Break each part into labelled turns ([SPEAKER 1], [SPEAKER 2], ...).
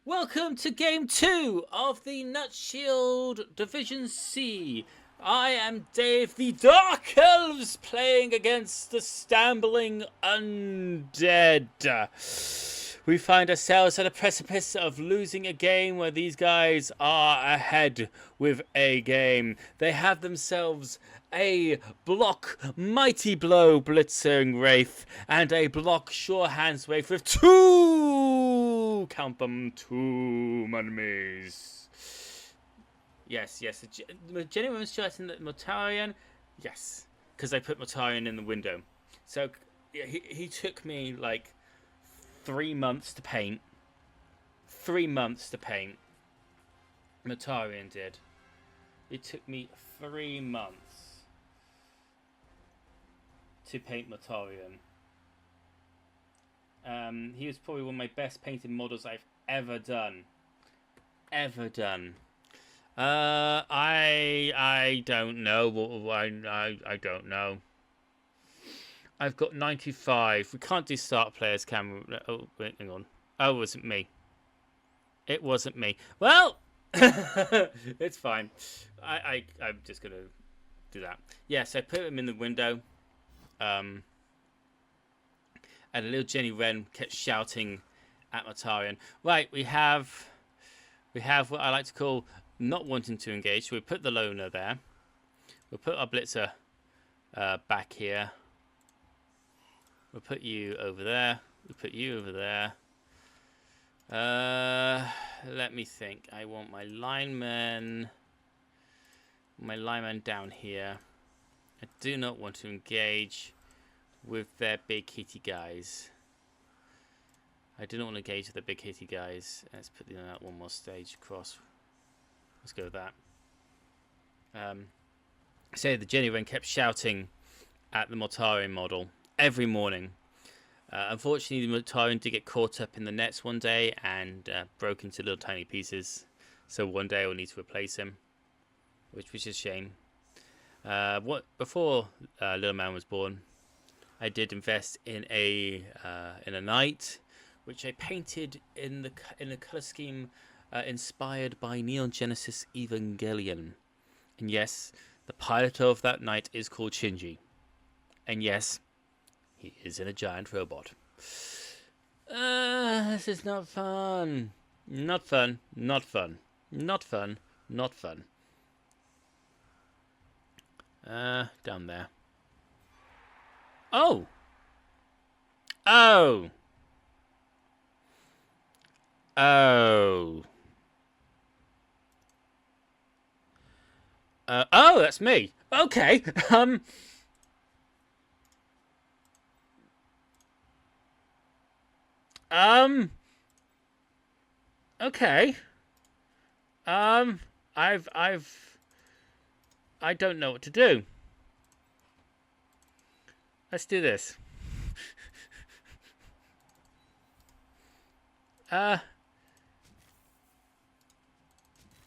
[SPEAKER 1] Welcome to Game 2 of the Nut Shield Division C. I am Dave, the Dark Elves, playing against the Stambling Undead. We find ourselves at a precipice of losing a game where these guys are ahead with a game. They have themselves a block Mighty Blow Blitzing Wraith and a block Sure Hands Wraith with two enemies. Yes. Jenny was chatting that Mortarion. Yes, because I put Mortarion in the window. So he took me like 3 months to paint. 3 months to paint. Mortarion did. It took me 3 months to paint Mortarion. He was probably one of my best painted models I've ever done. I don't know. I don't know. I've got 95. We can't do start players, can we? Oh, wait, hang on. Oh, it wasn't me. It wasn't me. Well, it's fine. I'm just gonna do that. Yes, I put him in the window. And a little Jenny Wren kept shouting at Mortarion. Right, we have what I like to call not wanting to engage. So we put the loner there. We'll put our blitzer back here. We'll put you over there. We'll put you over there. Let me think. I want my lineman down here. I do not want to engage with their big hitty guys. I do not want to engage with the big hitty guys. Let's put that one more stage across. Let's go with that. So the Jenny Wren kept shouting at the Mortarion model every morning. Unfortunately, the Mortarion did get caught up in the nets one day and broke into little tiny pieces. So one day I will need to replace him, which is a shame. Before Little Man was born, I did invest in a knight, which I painted in a color scheme inspired by Neon Genesis Evangelion. And yes, the pilot of that knight is called Shinji. And yes, he is in a giant robot. This is not fun. Not fun. Down there. Oh! Oh, that's me. Okay. Okay. I don't know what to do. Let's do this. Yeah,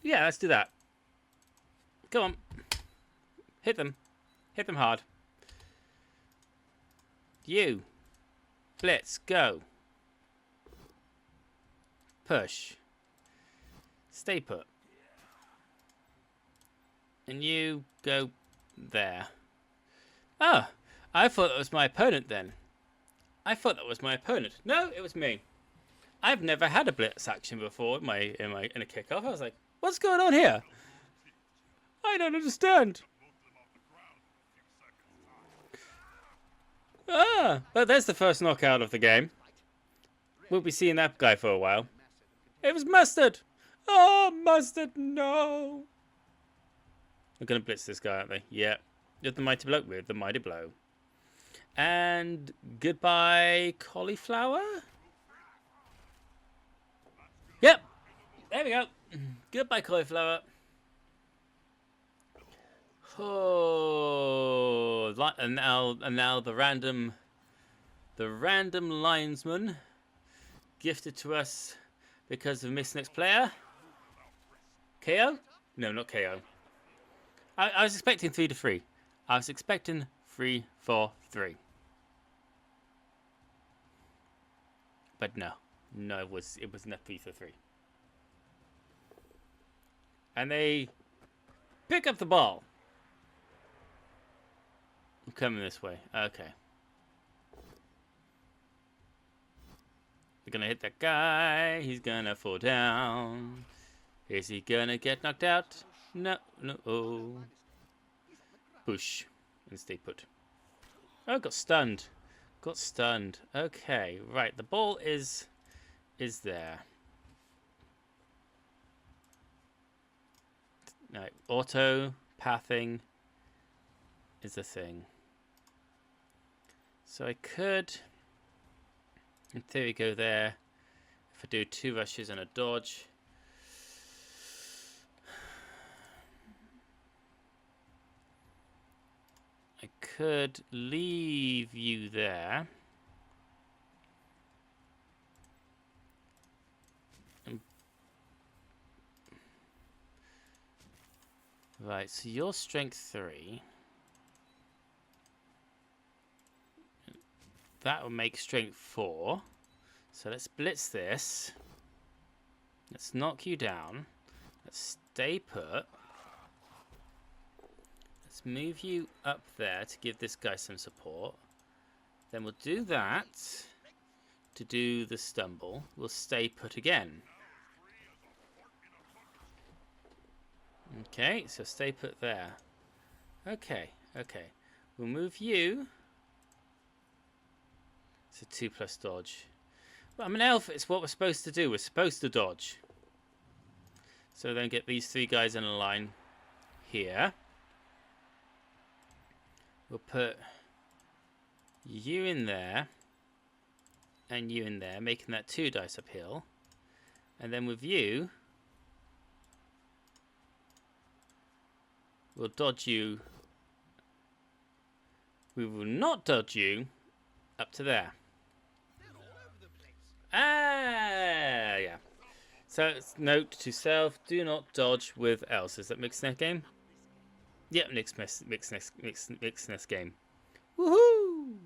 [SPEAKER 1] let's do that. Come on. Hit them. Hit them hard. You. Blitz, go. Push. Stay put. And you go there. Oh, I thought that was my opponent then. No, it was me. I've never had a blitz action before in a kickoff. I was like, what's going on here? I don't understand. But there's the first knockout of the game. We'll be seeing that guy for a while. It was Mustard. Oh, Mustard, no. We're going to blitz this guy, aren't they? Yeah. With the Mighty Blow. And goodbye, Cauliflower. Yep. There we go. Goodbye, Cauliflower. Oh, and now the random linesman gifted to us because of Miss Next Player. KO? No, not KO. I was expecting 3-3. I was expecting 3-4-3. But no, it was not 3-3. And they pick up the ball. I'm coming this way. Okay. We're gonna hit that guy. He's gonna fall down. Is he gonna get knocked out? No, no. Oh. Push. And stay put. Oh, got stunned. Got stunned. Okay, right. The ball is there. Right, auto pathing is a thing. So I could, in theory, go there. If I do 2 rushes and a dodge. I could leave you there. Right, so you're strength 3. That will make strength 4. So let's blitz this. Let's knock you down. Let's stay put. Let's move you up there to give this guy some support. Then we'll do that to do the stumble. We'll stay put again. Okay, so stay put there. Okay, okay. We'll move you. It's a 2+ dodge. Well, I'm an elf. It's what we're supposed to do. We're supposed to dodge. So then get these 3 guys in a line here. We'll put you in there and you in there, making that 2 dice uphill. And then with you, we'll dodge you. We will not dodge you up to there. Ah, yeah. So, note to self, do not dodge with elves. Is that mixed net game? Yep, mixed net game. Woohoo!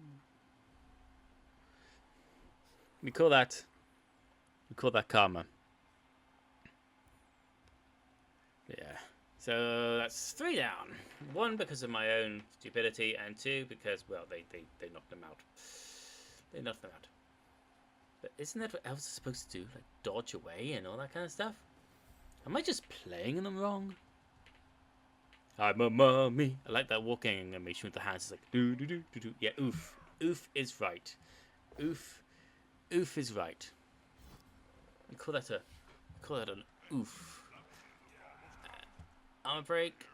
[SPEAKER 1] We call that karma. Yeah. So that's 3 down. 1 because of my own stupidity, and 2 because, well, they knocked them out. They knocked them out. But isn't that what elves are supposed to do? Like dodge away and all that kind of stuff? Am I just playing them wrong? I'm a mummy. I like that walking animation with the hands. It's like do do do do do. Yeah, oof. Oof is right. Oof. Oof is right. We call that an oof. Armor break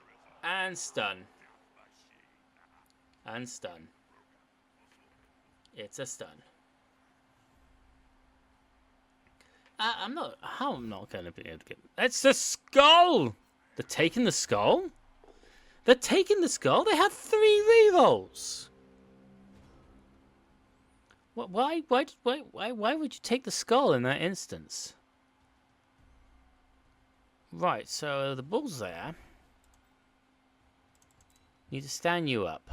[SPEAKER 1] and stun. And stun. It's a stun. I'm not going to be able to get... It's the skull! They're taking the skull? They're taking the skull? They have 3 rerolls! Why would you take the skull in that instance? Right, so the bull's there. Need to stand you up.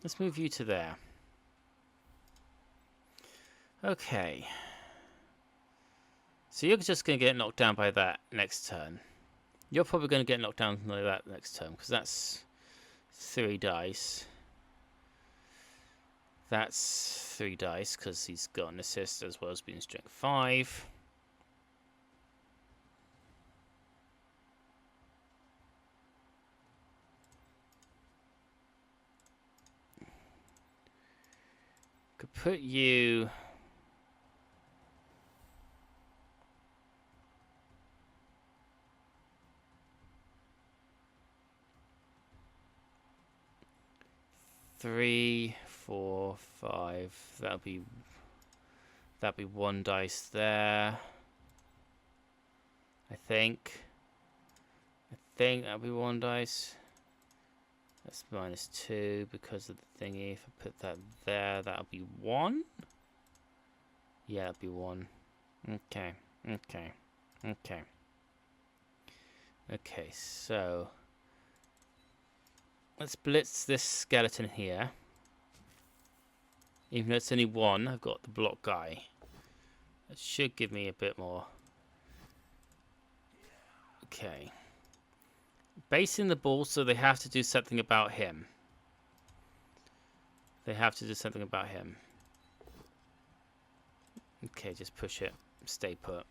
[SPEAKER 1] Let's move you to there. Okay. So you're just going to get knocked down by that next turn. You're probably going to get knocked down by that next turn, because that's 3 dice. That's 3 dice, because he's got an assist as well as being strength 5. Could put you... Three, 4, 5. That'll be 1 dice there. I think that'll be 1 dice. That's -2 because of the thingy. If I put that there, that'll be 1. Yeah, that'll be 1. Okay. Okay, so let's blitz this skeleton here. Even though it's only one, I've got the block guy. That should give me a bit more. Okay. Basing the ball, so they have to do something about him. They have to do something about him. Okay, just push it. Stay put.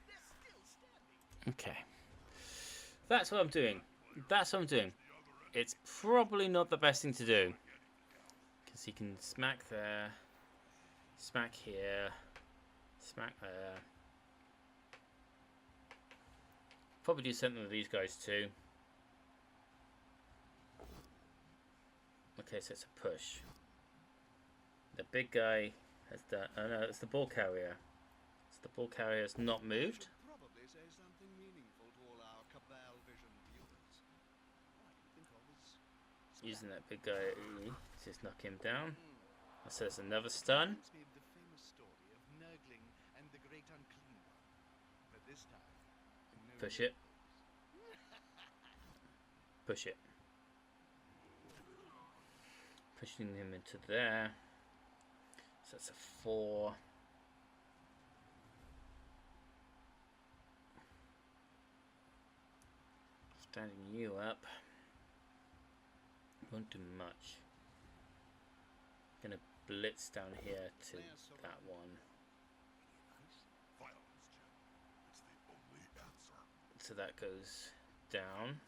[SPEAKER 1] Okay. That's what I'm doing. That's what I'm doing. It's probably not the best thing to do. Because he can smack there. Smack here. Smack there. Probably do something with these guys too. Okay, so it's a push. The big guy has done. Oh no, it's the ball carrier. So the ball carrier has not moved.
[SPEAKER 2] Probably say something meaningful to all our Cabal Vision viewers. All I can think of is
[SPEAKER 1] Using that big guy to just knock him down. So there's another stun.
[SPEAKER 2] reminds me of the famous story of Nurgling and the Great Unclean One. But this time, no
[SPEAKER 1] Push it. Push it. Pushing him into there. So that's a 4. Standing you up. Won't do much. Gonna blitz down here to that one. So that goes down.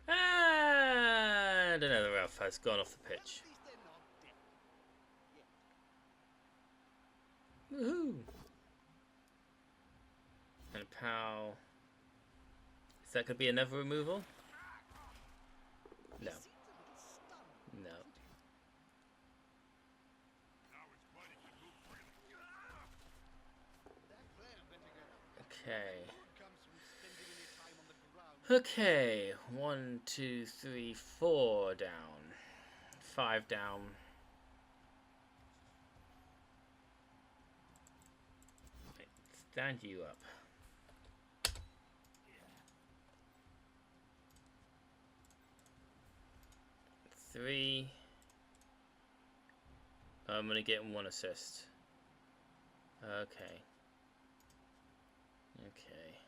[SPEAKER 1] And another elf has gone off the pitch. Woohoo! And a pow. Is that gonna be another removal? No. No. Okay. Okay. 1, 2, 3, 4 down. 5 down. Stand you up. Three. I'm gonna get 1 assist. Okay. Okay.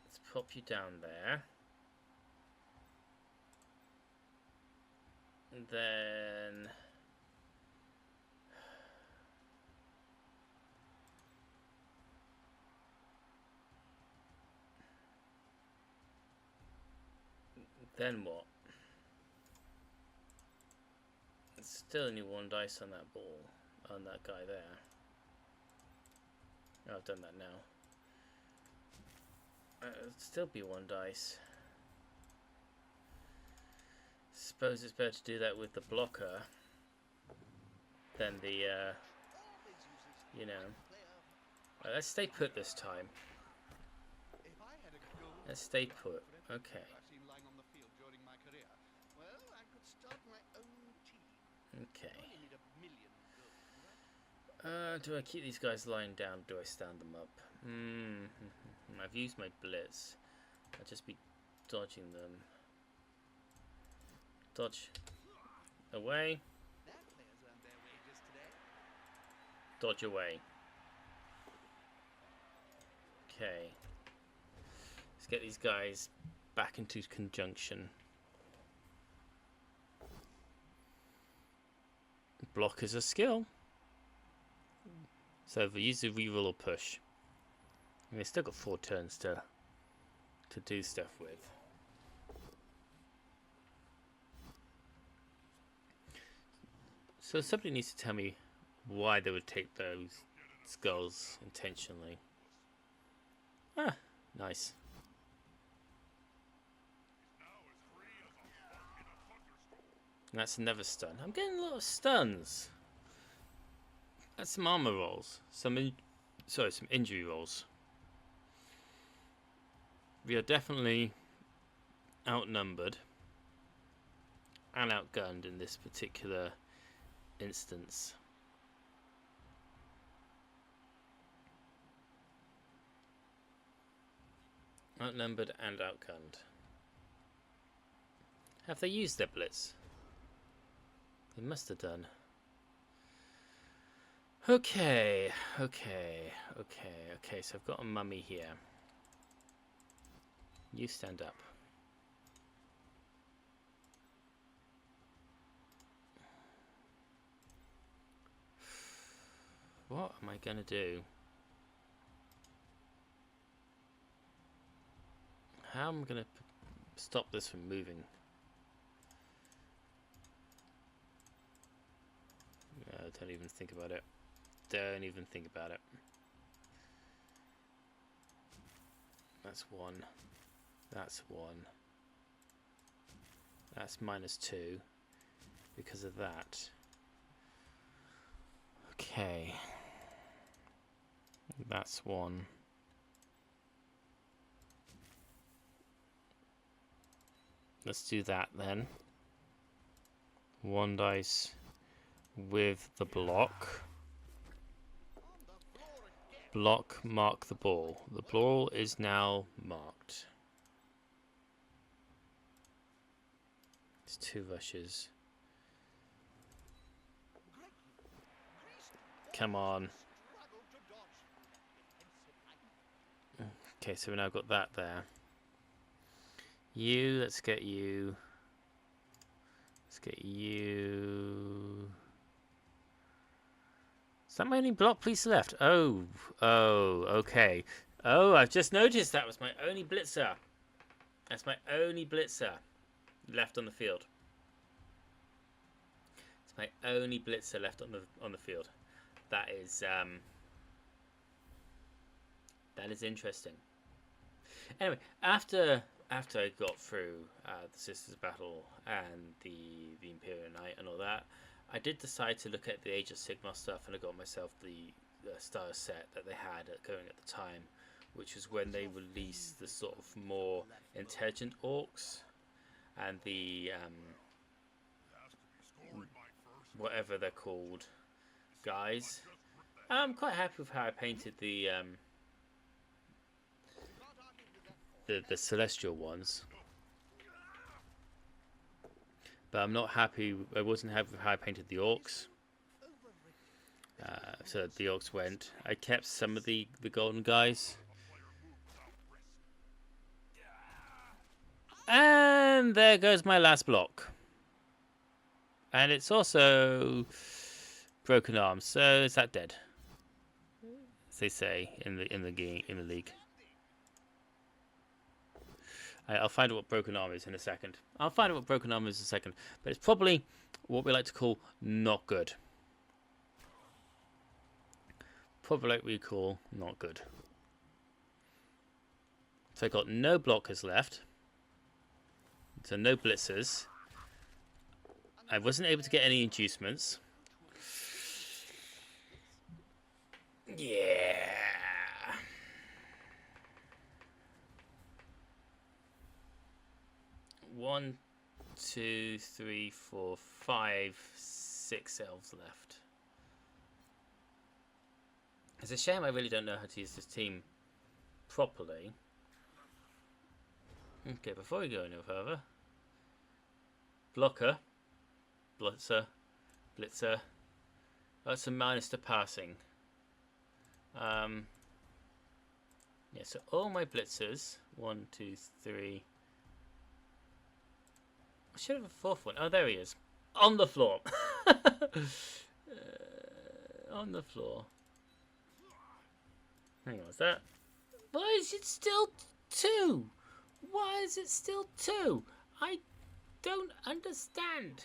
[SPEAKER 1] Let's pop you down there. And then what? It's still only 1 dice on that ball, on that guy there. Oh, I've done that now. It'll still be 1 dice. Suppose it's better to do that with the blocker than the, you know. Right, let's stay put this time. Let's stay put. Okay. Okay. Do I keep these guys lying down? Do I stand them up? I've used my blitz. I'll just be dodging them. Dodge. Away. Dodge away. Okay. Let's get these guys back into conjunction. Block is a skill. So if we use the reroll or push. And they've still got 4 turns to do stuff with. So somebody needs to tell me why they would take those skulls intentionally. Ah, nice. And that's another stun. I'm getting a lot of stuns. That's some armor rolls. Some injury rolls. We are definitely outnumbered and outgunned in this particular instance. Outnumbered and outgunned. Have they used their blitz? They must have done. Okay, okay, okay, okay. So I've got a mummy here. You stand up. What am I gonna do? How am I gonna stop this from moving? No, don't even think about it. Don't even think about it. That's one. That's one. That's -2 because of that. Okay. That's one. Let's do that then. One dice with the block. Block, mark the ball. The ball is now marked. It's 2 rushes. Come on. Okay, so we've now got that there. You, let's get you. Let's get you. Is that my only block piece left? Oh, okay. Oh, I've just noticed that was my only blitzer. That's my only blitzer left on the field. It's my only blitzer left on the field. That is interesting. Anyway, after I got through the Sisters Battle and the Imperial Knight and all that, I did decide to look at the Age of Sigmar stuff, and I got myself the star set that they had going at the time, which was when they released the sort of more intelligent orcs and the whatever they're called guys. I'm quite happy with how I painted the celestial ones, but I'm not happy. I wasn't happy with how I painted the orcs. So the orcs went. I kept some of the golden guys, and there goes my last block. And it's also broken arms. So is that dead? As they say in the league. I'll find out what broken arm is in a second. But it's probably what we like to call not good. Probably like we call not good. So I got no blockers left. So no blitzers. I wasn't able to get any inducements. Yeah. 1, 2, 3, 4, 5, 6 elves left. It's a shame I really don't know how to use this team properly. Okay, before we go any further, blocker, blitzer. That's a minus to passing. Yeah, so all my blitzers, 1, 2, 3. I should have a fourth one. Oh, there he is. On the floor. On the floor. Hang on, is that? Why is it still 2? Why is it still 2? I don't understand.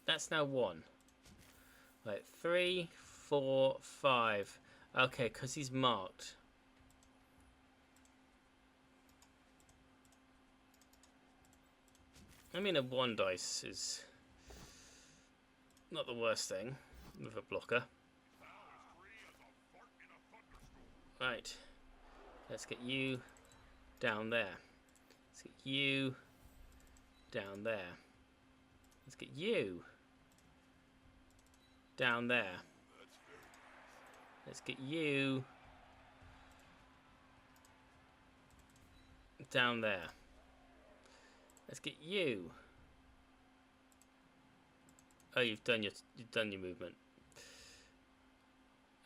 [SPEAKER 1] That's now 1. Right, 3, 4, 5. Okay, because he's marked. I mean, a 1 dice is not the worst thing with a blocker. Right, let's get you down there. Let's get you down there. Let's get you down there. Let's get you down there. Let's get you. Oh, you've done your movement.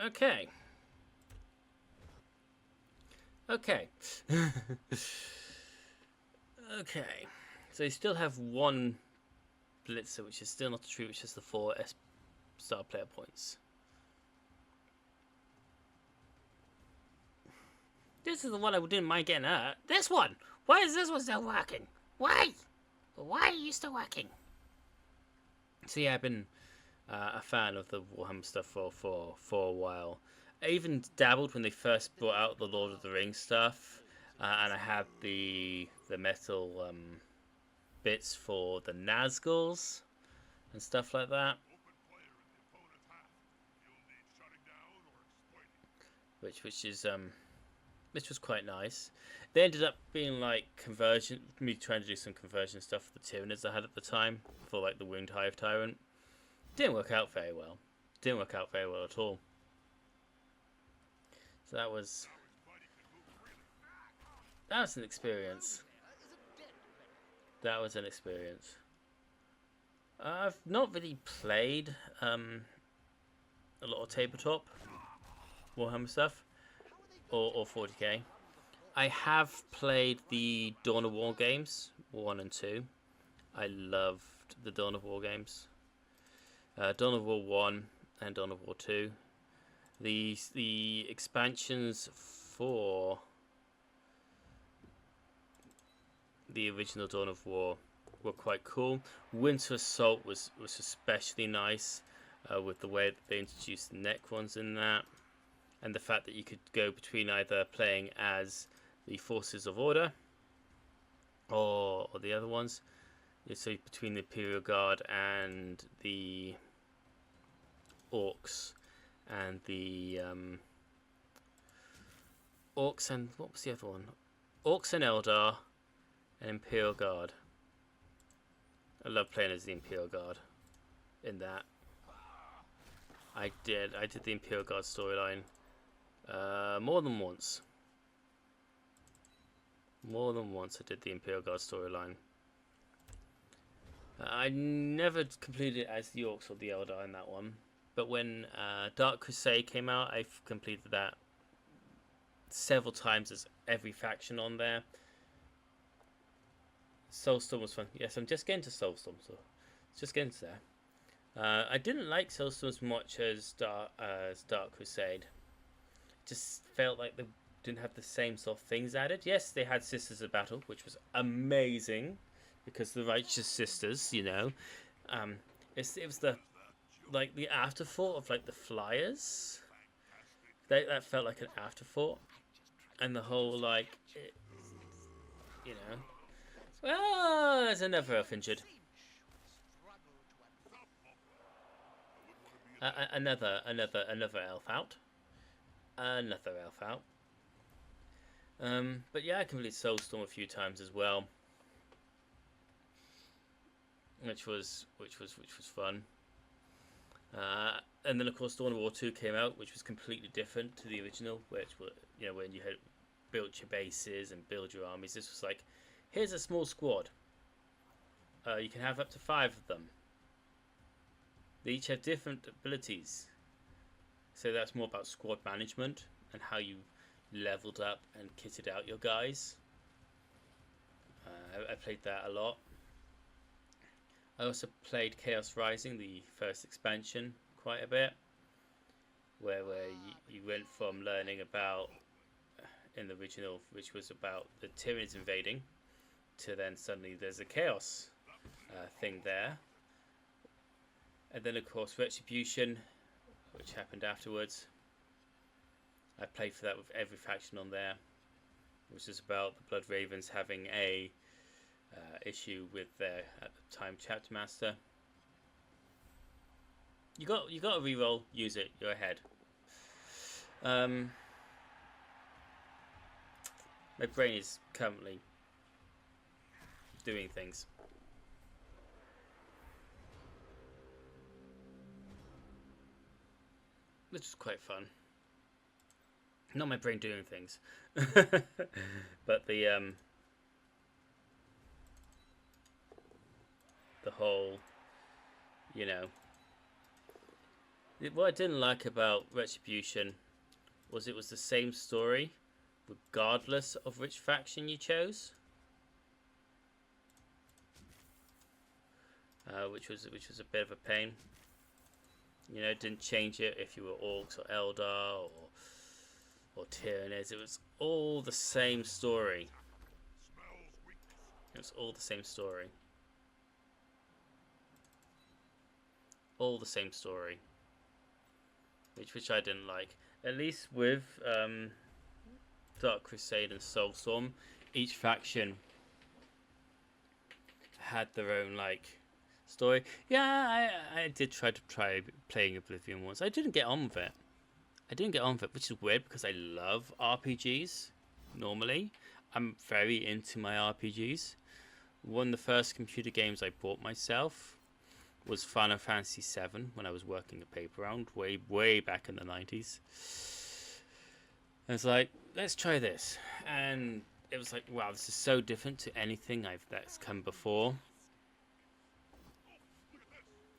[SPEAKER 1] Okay. Okay. Okay. So you still have one blitzer, which is still not a tree, which is the 4 star player points. This is the one I didn't mind getting hurt. This one! Why is this one still working? Why? Why are you still working? So yeah, I've been a fan of the Warhammer stuff for a while. I even dabbled when they first brought out the Lord of the Rings stuff, and I had the metal bits for the Nazguls and stuff like that, which was quite nice. They ended up being like me trying to do some conversion stuff for the Tyranids I had at the time for like the Winged Hive Tyrant. Didn't work out very well. Didn't work out very well at all. So that was an experience. That was an experience. I've not really played a lot of tabletop Warhammer stuff or 40k. I have played the Dawn of War games 1 and 2. I loved the Dawn of War games. Dawn of War 1 and Dawn of War 2. The expansions for the original Dawn of War were quite cool. Winter Assault was especially nice with the way that they introduced the Necrons in that, and the fact that you could go between either playing as the Forces of Order or the other ones. So between the Imperial Guard and the Orcs and the Orcs and what was the other one? Orcs and Eldar and Imperial Guard. I love playing as the Imperial Guard in that. I did the Imperial Guard storyline more than once. More than once I did the Imperial Guard storyline. I never completed it as the Orcs or the Eldar in that one. But when Dark Crusade came out, I've completed that several times as every faction on there. Soulstorm was fun. Yes, I'm just getting to Soulstorm, so just getting to there. I didn't like Soulstorm as much as Dark Crusade. Just felt like they didn't have the same sort of things added. Yes, they had Sisters of Battle, which was amazing because the Righteous Sisters, you know, it was the afterthought of like the Flyers. That felt like an afterthought, and the whole like, you know. Well, there's another elf injured. Another elf out. Another elf out. But yeah, I completed Soulstorm a few times as well, which was fun. And then of course Dawn of War 2 came out, which was completely different to the original, which were, you know, when you had built your bases and build your armies. This was like, here's a small squad. You can have up to 5 of them. They each have different abilities. So that's more about squad management and how you leveled up and kitted out your guys. I played that a lot. I also played Chaos Rising, the first expansion, quite a bit. Where you went from learning about, in the original, which was about the Tyranids invading, to then suddenly there's a Chaos thing there. And then of course Retribution, which happened afterwards. I played for that with every faction on there, which is about the Blood Ravens having a issue with their, at the time, chapter master. You got to reroll, use it, you're ahead. My brain is currently doing things. Which is quite fun. Not my brain doing things. But the the whole, you know, what I didn't like about Retribution was it was the same story, regardless of which faction you chose, which was a bit of a pain. You know, it didn't change it if you were Orcs or Eldar or Tyranids. It was all the same story. It was all the same story. All the same story. Which I didn't like. At least with Dark Crusade and Soulstorm, each faction had their own like story. Yeah, I did try playing Oblivion once. I didn't get on with it. Which is weird because I love RPGs. Normally, I'm very into my RPGs. One of the first computer games I bought myself was Final Fantasy VII when I was working at Paper Round way back in the 90s. And it's like, let's try this. And it was like, wow, this is so different to anything that's come before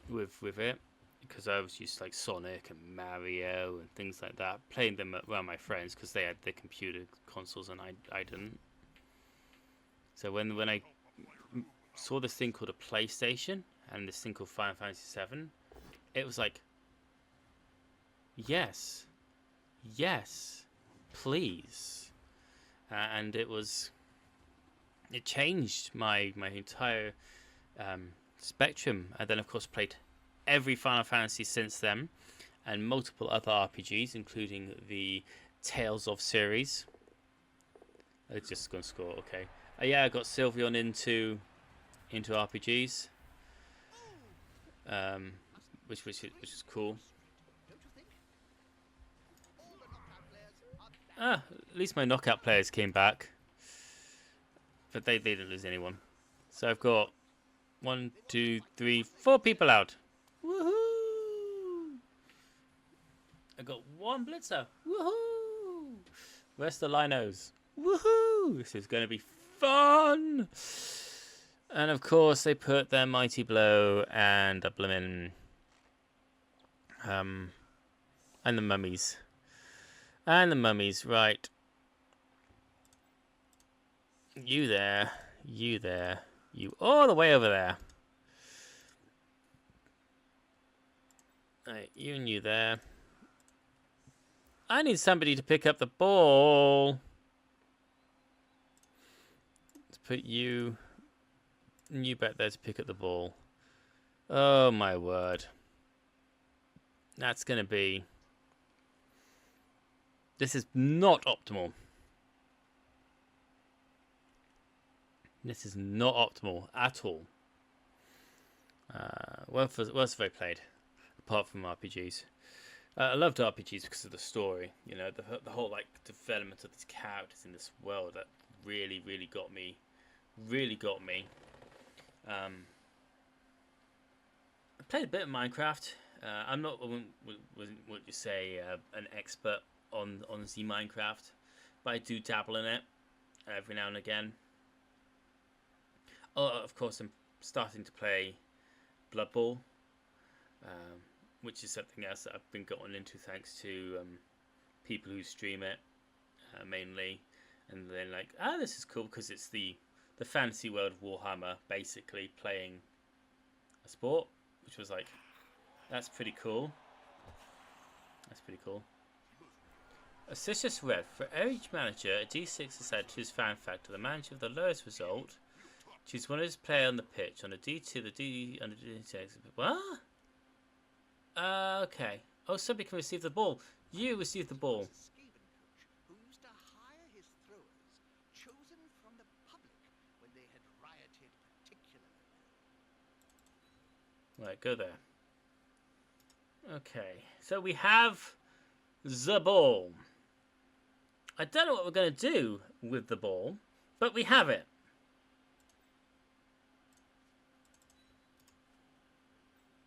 [SPEAKER 1] with it. Because I was used to like Sonic and Mario and things like that, playing them around my friends because they had their computer consoles and I didn't. So when I saw this thing called a PlayStation and this thing called Final Fantasy VII, it was like, yes, please. And it changed my entire spectrum. And then of course played every Final Fantasy since then, and multiple other RPGs, including the Tales of series. It's just gonna score, okay. Yeah, I got Sylveon into RPGs, which is cool. At least my knockout players came back, but they didn't lose anyone. So I've got 1, 2, 3, 4 people out. Woohoo! I got 1 Blitzer. Woohoo! Rest the Linos. Woohoo! This is going to be fun. And of course, they put their Mighty Blow and a Bloomin' and the mummies. And the mummies, right. You there. You there. You all the way over there. Right, you and you there. I need somebody to pick up the ball. Let's put you and you back there to pick up the ball. Oh my word. That's going to be... This is not optimal. This is not optimal at all. Worst have I played, apart from RPGs. I loved RPGs because of the story. You know, the whole like development of these characters in this world that really got me. Really got me. I played a bit of Minecraft. I'm not what you say an expert on the Minecraft, but I do dabble in it every now and again. Oh, of course, I'm starting to play Blood Bowl, which is something else that I've been gotten into thanks to people who stream it mainly, and they're like, this is cool because it's the fantasy world of Warhammer basically playing a sport, which was like, that's pretty cool. That's pretty cool. Assicious Red. For each manager, a D6 is added to his fan factor. The manager of the lowest result choose one of his players on the pitch. On a D2, the D under D6. What? Okay. Oh, somebody can receive the ball. You receive the ball.
[SPEAKER 2] Who used to hire his throwers, chosen from the public when they had rioted particularly well.
[SPEAKER 1] Right, go there. Okay, so we have the ball. I don't know what we're going to do with the ball, but we have it.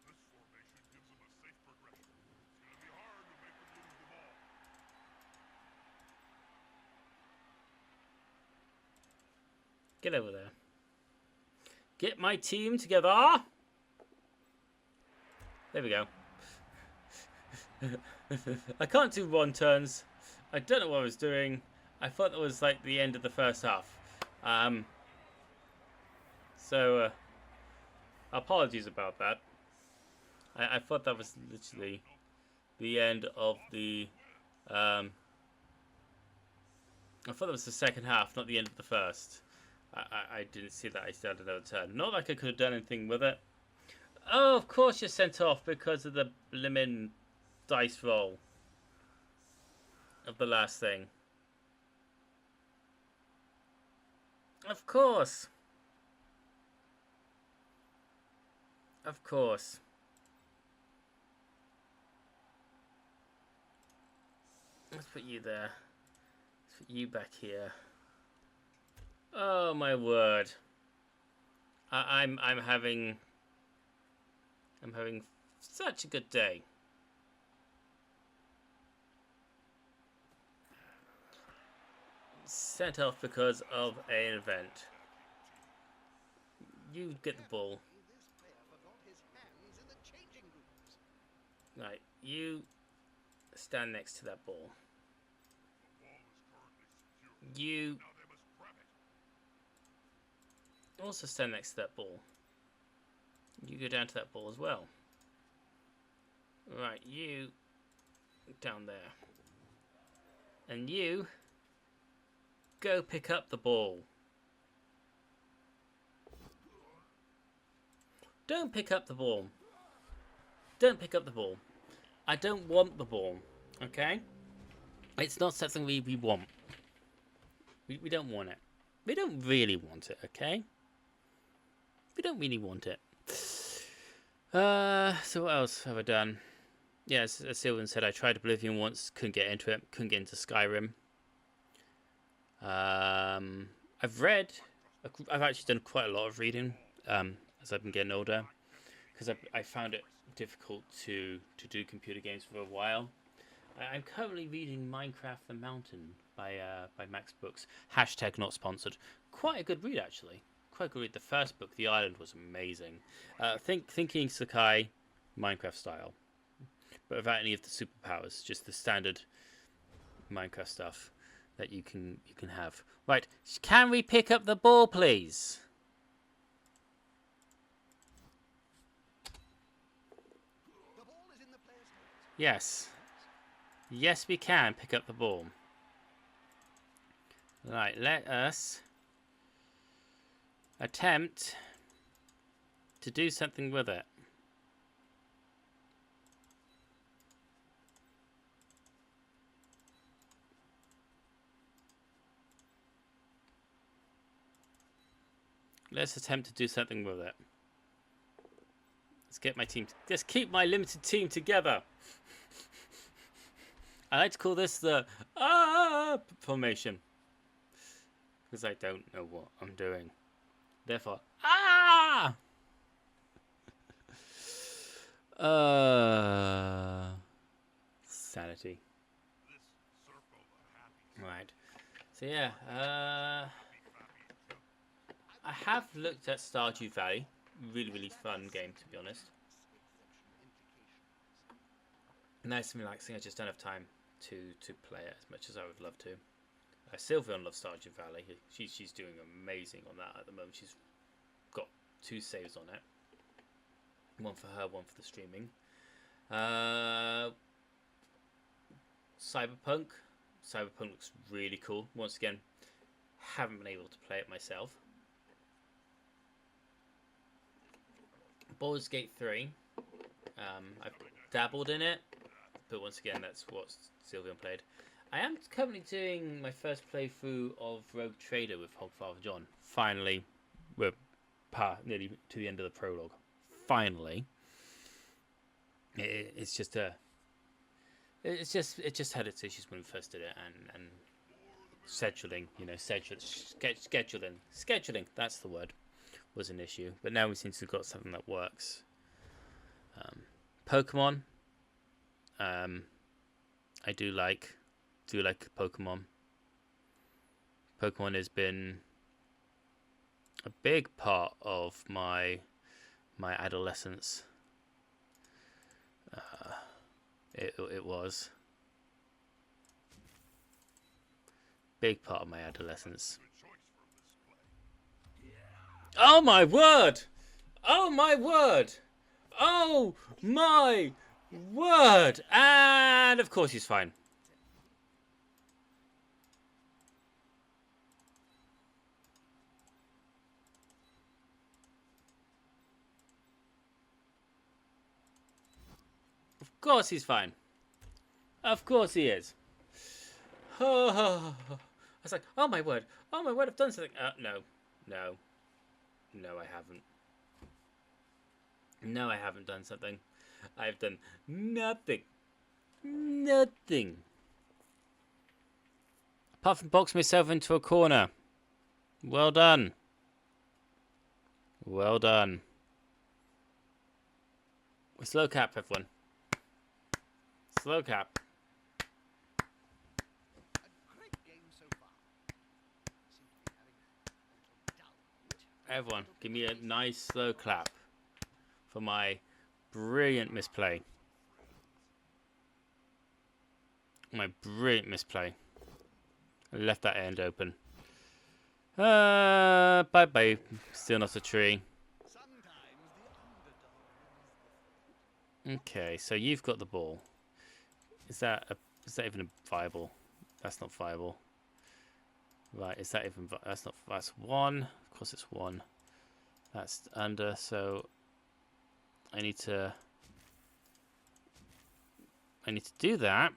[SPEAKER 3] This formation gives them a safe progression. It's going to be hard to make them lose the ball.
[SPEAKER 1] Get over there. Get my team together. There we go. I can't do 1 turns. I don't know what I was doing. I thought that was like the end of the first half. So apologies about that. I thought that was literally the end of the. I thought that was the second half, not the end of the first. I didn't see that I started another turn. Not like I could have done anything with it. Oh, of course you're sent off because of the blimmin' dice roll of the last thing. Of course. Of course. Let's put you there. Let's put you back here. Oh my word! I'm having such a good day. Sent off because of an event. You get the ball.
[SPEAKER 2] This player forgot his hands in the changing rooms.
[SPEAKER 1] Right, you stand next to that ball.
[SPEAKER 3] The ball is currently secure.
[SPEAKER 1] You
[SPEAKER 3] Now they must grab it.
[SPEAKER 1] also stand next to that ball. You go down to that ball as well. Right, you down there. And you go pick up the ball. Don't pick up the ball. Don't pick up the ball. I don't want the ball, okay? It's not something we want. We don't want it. We don't really want it, okay? We don't really want it. So what else have I done? Yeah, as Sylvan said, I tried Oblivion once, couldn't get into it, couldn't get into Skyrim. I've actually done quite a lot of reading as I've been getting older, because I found it difficult to do computer games for a while. I'm currently reading Minecraft the Mountain by Max Books. Hashtag not sponsored. Quite a good read, actually. Quite a good read. The first book, The Island, was amazing. Thinking Sakai, Minecraft style, but without any of the superpowers. Just the standard Minecraft stuff that you can have. Right, can we pick up the ball, please?
[SPEAKER 2] The ball is in the player's hands.
[SPEAKER 1] Yes. Yes, we can pick up the ball. Right, let us attempt to do something with it. Let's attempt to do something with it. Let's get my team. Let's keep my limited team together. I like to call this the formation, because I don't know what I'm doing. Therefore, sanity.
[SPEAKER 3] This circle of happy
[SPEAKER 1] Right. So yeah, I have looked at Stardew Valley. Really fun game, to be honest. Nice and relaxing. I just don't have time to play it as much as I would love to. Sylvian loves Stardew Valley. She's doing amazing on that at the moment. She's got 2 saves on it. One for her, one for the streaming. Cyberpunk. Cyberpunk looks really cool. Once again, haven't been able to play it myself. Baldur's Gate 3. I've dabbled in it, but once again, that's what Sylvian played. I am currently doing my first playthrough of Rogue Trader with Hogfather John. Finally, we're nearly to the end of the prologue. Finally, it just had its issues when we first did it, and scheduling, scheduling. That's the word. Was an issue, but now we seem to have got something that works. Pokemon. I do like Pokemon. Pokemon has been a big part of my adolescence. It was big part of my adolescence. Oh my word! Oh my word! Oh my word! And of course he's fine. Of course he's fine. Of course he is. I was like, oh my word, I've done something. No, I haven't. No, I haven't done something. I've done nothing. Nothing. Apart from box myself into a corner. Well done. Well done. Slow cap, everyone. Slow cap.
[SPEAKER 2] A great game so far. Seem to be having a little doubt.
[SPEAKER 1] Everyone, give me a nice slow clap for my brilliant misplay. My brilliant misplay. I left that end open. Bye-bye. Still not a tree.
[SPEAKER 2] Sometimes the underdog.
[SPEAKER 1] Okay, so you've got the ball. Is that even viable? That's not viable. Right, is that even that's one. Of course it's one. That's under, so I need to do that.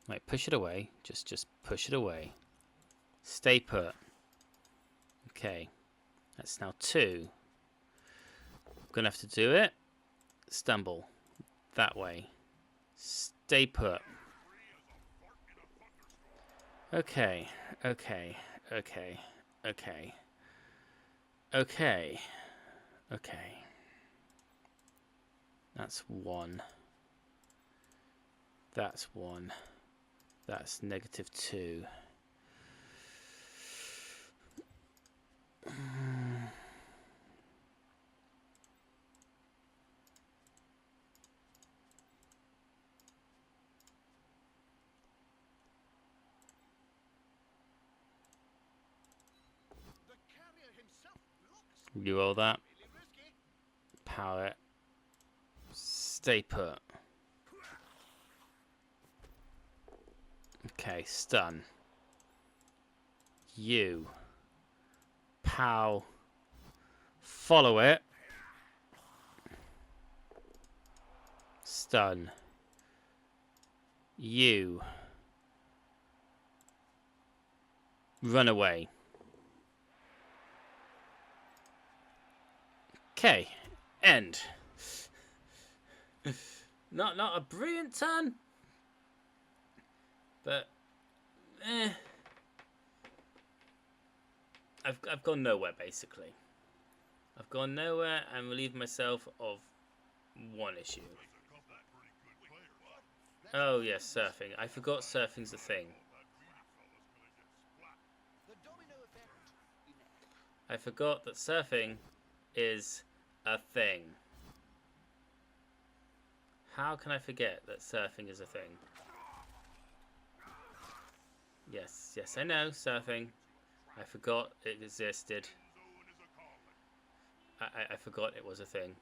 [SPEAKER 1] Right, push it away. Just push it away. Stay put. Okay. That's now 2. I'm gonna have to do it. Stumble. That way. Stay put. Okay. Okay. Okay. Okay. Okay. Okay. That's 1. That's 1. That's -2.
[SPEAKER 2] The carrier himself looks
[SPEAKER 1] You roll that.
[SPEAKER 2] really risky.
[SPEAKER 1] Power it. Stay put. Okay, stun. You. Pow. Follow it. Stun. You. Run away. Okay. End. Not a brilliant turn, but I've gone nowhere basically. I've gone nowhere and relieved myself of one issue. Oh yes, surfing. I forgot surfing's a thing.
[SPEAKER 2] The domino effect. Inevitable.
[SPEAKER 1] I forgot that surfing is a thing. How can I forget that surfing is a thing? Yes, I know, surfing. I forgot it existed. I forgot it was a thing.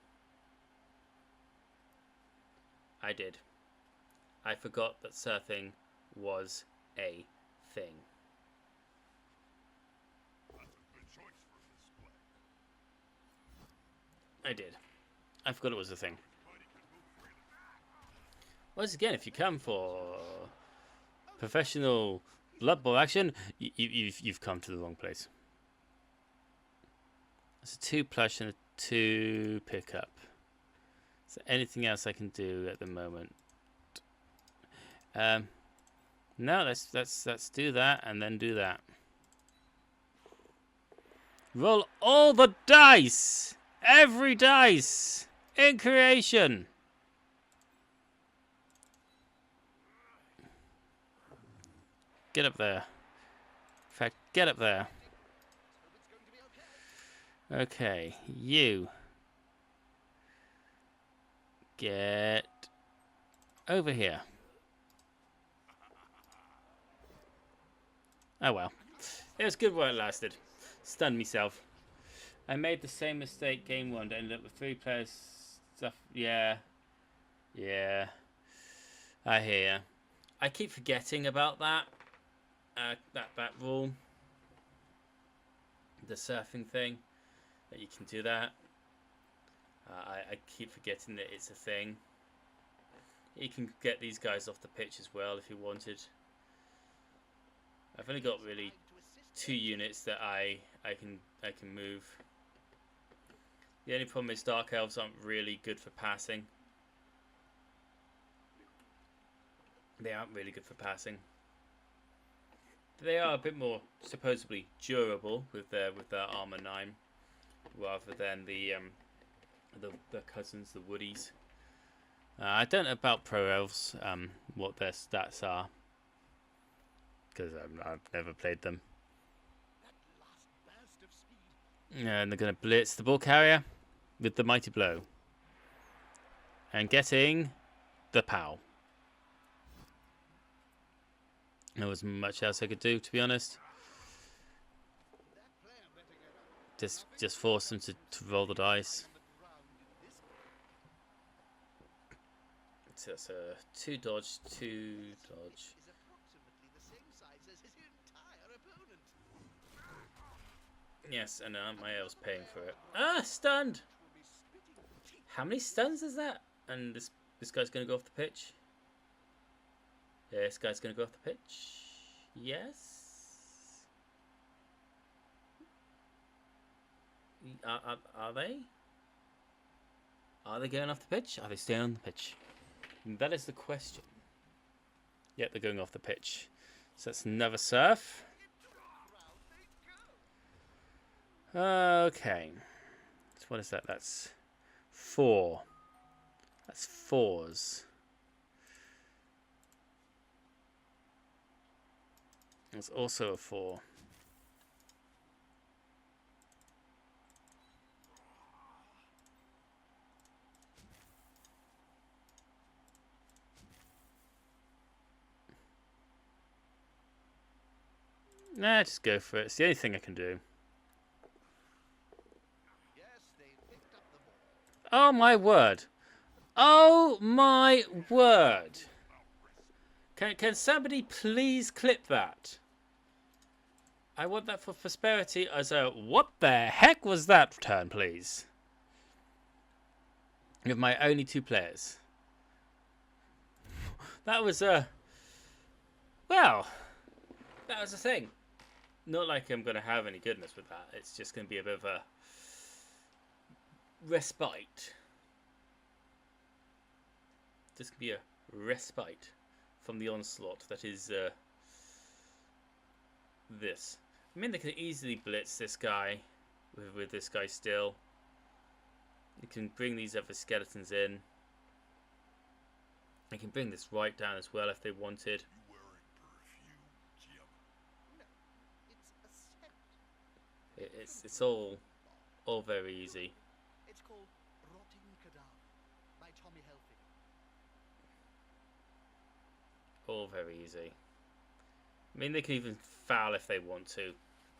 [SPEAKER 1] I did. I forgot that surfing was a thing. I did. I forgot it was a thing. Once again, if you come for professional Blood Bowl action, you've come to the wrong place. It's a 2 plush and a 2 pickup. Is there anything else I can do at the moment? No, let's do that and then do that. Roll all the dice! Every dice! In creation! Get up there. In fact, get up there. Okay, you get over here. Oh well. It was good while it lasted. Stunned myself. I made the same mistake game one to end up with 3 players stuff. Yeah. Yeah. I hear. I keep forgetting about that. That rule. The surfing thing. That you can do that. I keep forgetting that it's a thing. You can get these guys off the pitch as well if you wanted. I've only got really 2 units that I can move. The only problem is Dark Elves aren't really good for passing. They aren't really good for passing. They are a bit more supposedly durable with their armor 9, rather than the cousins, the Woodies. I don't know about Pro Elves, what their stats are, because I've never played them. Yeah, and they're going to blitz the ball carrier with the mighty blow, and getting the POW. There wasn't much else I could do, to be honest. Just force them to roll the dice. So that's a 2 dodge, 2 dodge. Yes, and my elf's paying for it. Ah, stunned! How many stuns is that? And this guy's going to go off the pitch. Yeah, this guy's going to go off the pitch. Yes. Are they? Are they going off the pitch? Are they staying on the pitch? That is the question. Yep, they're going off the pitch. So that's another surf. Okay. So what is that? That's 4. That's 4s. There's also a 4. Nah, just go for it. It's the only thing I can do. Oh my word. Oh my word. Can somebody please clip that? I want that for prosperity as a what the heck was that turn, please? With my only 2 players. That was well, that was a thing. Not like I'm going to have any goodness with that. It's just going to be a bit of a respite. This could be a respite from the onslaught that is this. I mean, they could easily blitz this guy with this guy still. You can bring these other skeletons in. They can bring this right down as well if they wanted. It's all very easy.
[SPEAKER 2] It's called Rotting Cadaver by Tommy Hilfiger.
[SPEAKER 1] All very easy. I mean, they can even foul if they want to.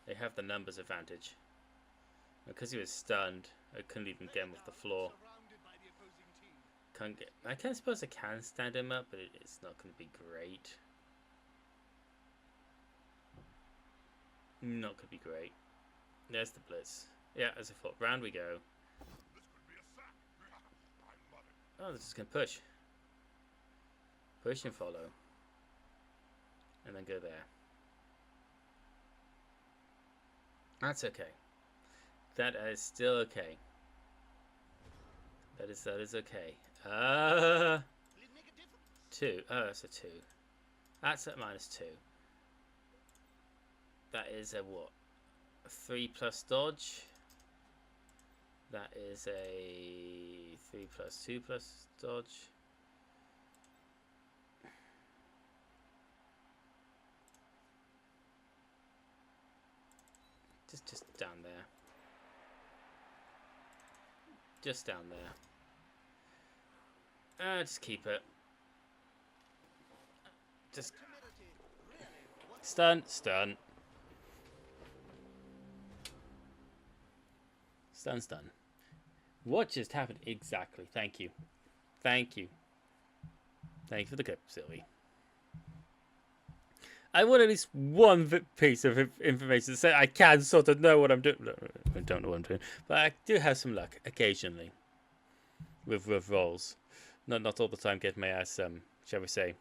[SPEAKER 1] They have the numbers advantage. Because he was stunned, I couldn't even get him off the floor. Can't get. I can suppose I can stand him up, but it's not going to be great. Not going to be great. There's the blitz. Yeah, as I thought. Round we go. Oh, they're just going to push. Push and follow. And then go there. That's okay. That is still okay. That is okay. 2. Oh, that's a 2. That's at -2. That is a what? A 3 plus dodge. That is a 3 plus 2 plus dodge. Just down there. Just down there. Just keep it. Just
[SPEAKER 2] Timidity really was
[SPEAKER 1] stun, stun. Stun, stun. What just happened exactly? Thank you. Thank you. Thank you for the clip, Sylvie. I want at least one piece of information to say I can sort of know what I'm doing. I don't know what I'm doing, but I do have some luck occasionally with rolls. Not all the time getting my ass, shall we say,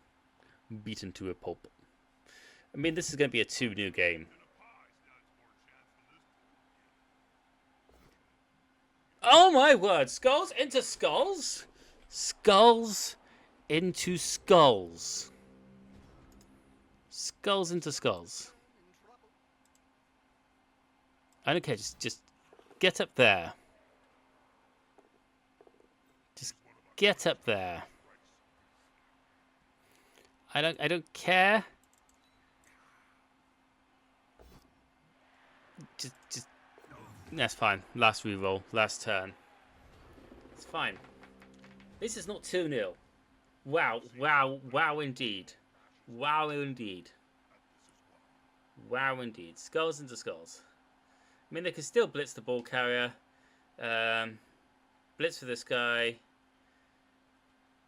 [SPEAKER 1] beaten to a pulp. I mean, this is going to be a 2-new game. Oh my word! Skulls into skulls? Skulls into skulls. Skulls into skulls.
[SPEAKER 2] in trouble.
[SPEAKER 1] I don't care, just get up there. Just get up there. I don't care. Just that's fine. Last reroll, last turn. It's fine. This is not 2-0. Wow, wow, wow indeed. Wow indeed. Wow indeed. Skulls into skulls. I mean, they can still blitz the ball carrier. Blitz for this guy.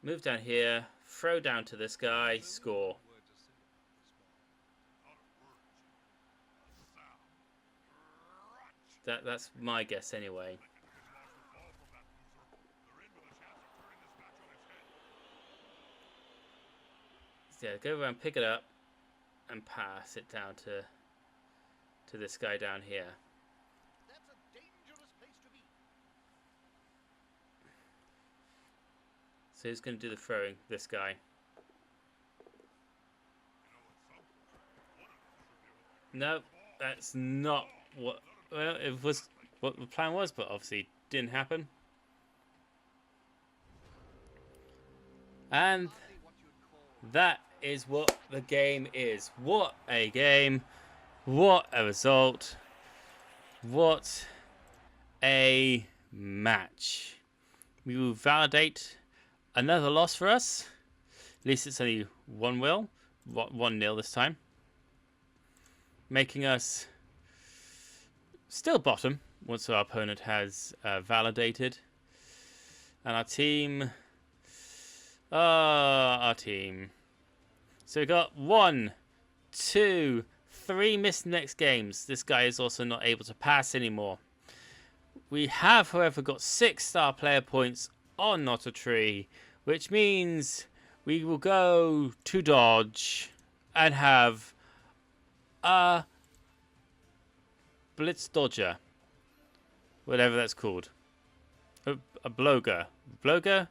[SPEAKER 1] Move down here. Throw down to this guy. Score. That's my guess anyway. So yeah, go around, pick it up, and pass it down to this guy down here.
[SPEAKER 2] That's a dangerous place to be.
[SPEAKER 1] So who's going to do the throwing? This guy. No, that's not what. Well, it was what the plan was, but obviously didn't happen. And
[SPEAKER 2] Hardly what you'd call
[SPEAKER 1] that is what the game is. What a game. What a result. What a match. We will validate another loss for us. At least it's only 1-0 this time. Making us still bottom once our opponent has validated. And our team... our team. So we got 1, 2, 3 missed next games. This guy is also not able to pass anymore. We have, however, got 6 star player points on Not a Tree, which means we will go to Dodge and have a Blitz Dodger, whatever that's called. A Bloger. Bloger?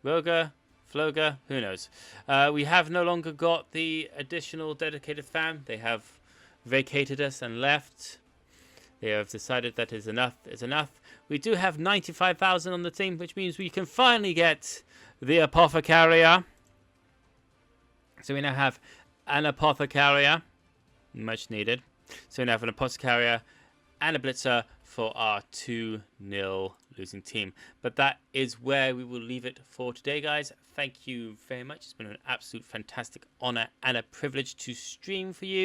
[SPEAKER 1] Roger? Floger? Who knows? We have no longer got the additional dedicated fan. They have vacated us and left. They have decided that is enough. We do have 95,000 on the team, which means we can finally get the Apothecarier. So we now have an Apothecarier. Much needed. So we now have an Apothecarier and a Blitzer for our 2-0 losing team. But that is where we will leave it for today, guys. Thank you very much. It's been an absolute fantastic honor and a privilege to stream for you.